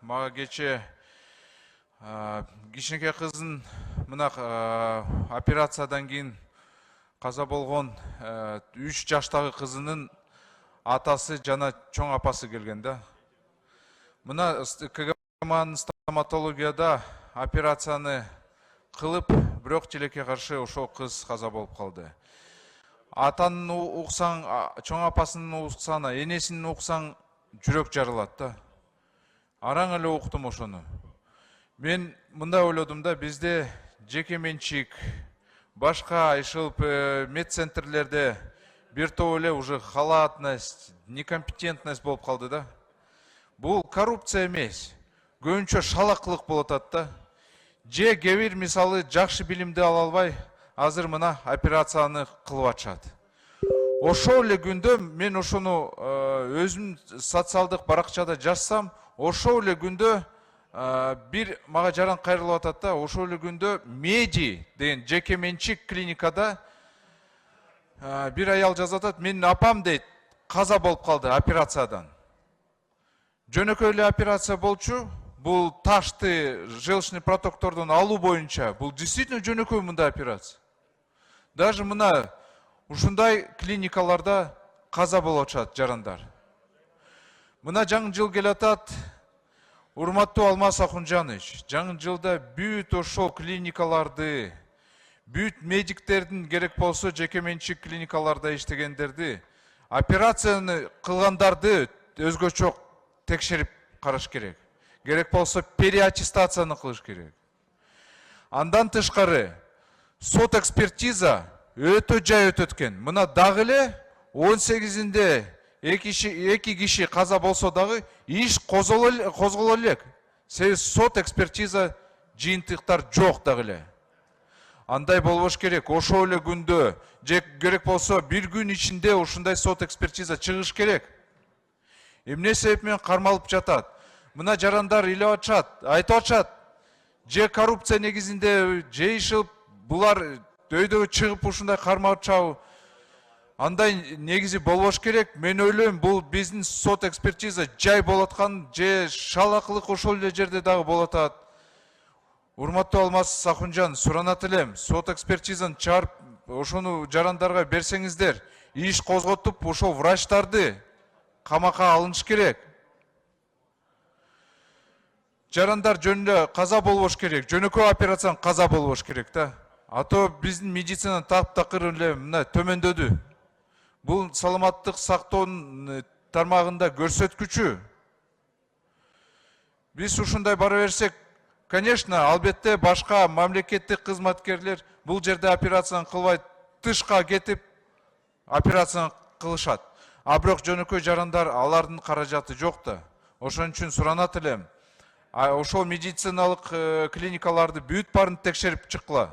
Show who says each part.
Speaker 1: мага кече кичинекей кыздын мына операциядан кийин каза болгон 3 жаштагы кызынын атасы жана чоң апасы келген да. Мына КГМАнын стоматологияда операцияны кылып, бирок тилекке каршы ошол кыз каза болуп калды. Атанын уксаң, чоң апасынын уксаң, энесинин уксаң жүрөк жарылат да. Араң эле уктум ошону. Мен мындай ойлодум да, бизде жеке менчик, башка ишыл медцентрлерде бир топ эле уже халатность, некомпетентность болуп калды да. Бул коррупция эмес, көбүнчө шалакылык болуп атат да. Же кебир мисалы жакшы билимди ала албай, азыр мына операцияны кылып атышат. Ошол эле күндө мен ошону өзүм социалдык баракчада жазсам, ошол эле күндө бир мага жаран кайрылып атат да. Ошол эле күндө Меди деген жеке менчик клиникада бир аял жазып атат, менин апам дейт, каза болуп калды операциядан. Жөнөкөй эле операция болчу, бул ташты желчный протоктордон алуу боюнча, бул действительно жөнөкөй мындай операция. Даже мына ушундай клиникаларда каза болуп атышат жарандар. Мына жаңы жыл келатат, урматтуу Алмаз Акунжанович, жаңы жылда бүт ошол клиникаларды, бүт медиктердин керек болсо жеке менчик клиникаларда иштегендерди, операцияны кылгандарды өзгөчө текшерип караш керек. Керек болсо переаттестацияны кылыш керек. Андан тышкары сот экспертиза өтө жай өтөт экен. Мына дагы эле 18-inde эки киши каза болсо дагы иш козголо элек. Себеби сот экспертиза жыйынтыктар жок дагы эле. Андай болбош керек. Ошол эле күндө же керек болсо бир күн ичинде ушундай сот экспертиза чыгыш керек. Эмне себеп менен кармалып жатат? Мына жарандар илеп атышат, айтып атышат. Же коррупция негизинде, же ишил булар өйдө чыгып ушундай кармап атышабы? Андай негизи болбош керек. Мен ойлойм, бул биздин сот экспертиза жай болуп аткан, же шалакылык ошол эле жерде дагы болуп атат. Урматтуу Алмаз Акунжан, суранат элем, сот экспертизаны чыгарып, ошону жарандарга берсеңиздер, иш козготуп, ошол врачтарды камакка алыныш керек. Жарандар жөнүндө каза болбош керек, жөнөкөй операцияны каза болбош керек да. А то биздин медицина таптакыр эле мына төмөндөдү. Бул саламаттык сактоонун тармагында көрсөткүчү. Биз ушундай бара берсек, конечно, албетте башка мамлекеттик кызматкерлер бул жерде операцияны кылбай тышка кетип операцияны кылышат. А бирок жөнөкөй жарандар алардын каражаты жок да. Ошон үчүн суранат элем. Ошол медициналык клиникаларды бүт барын текшерип чыккыла.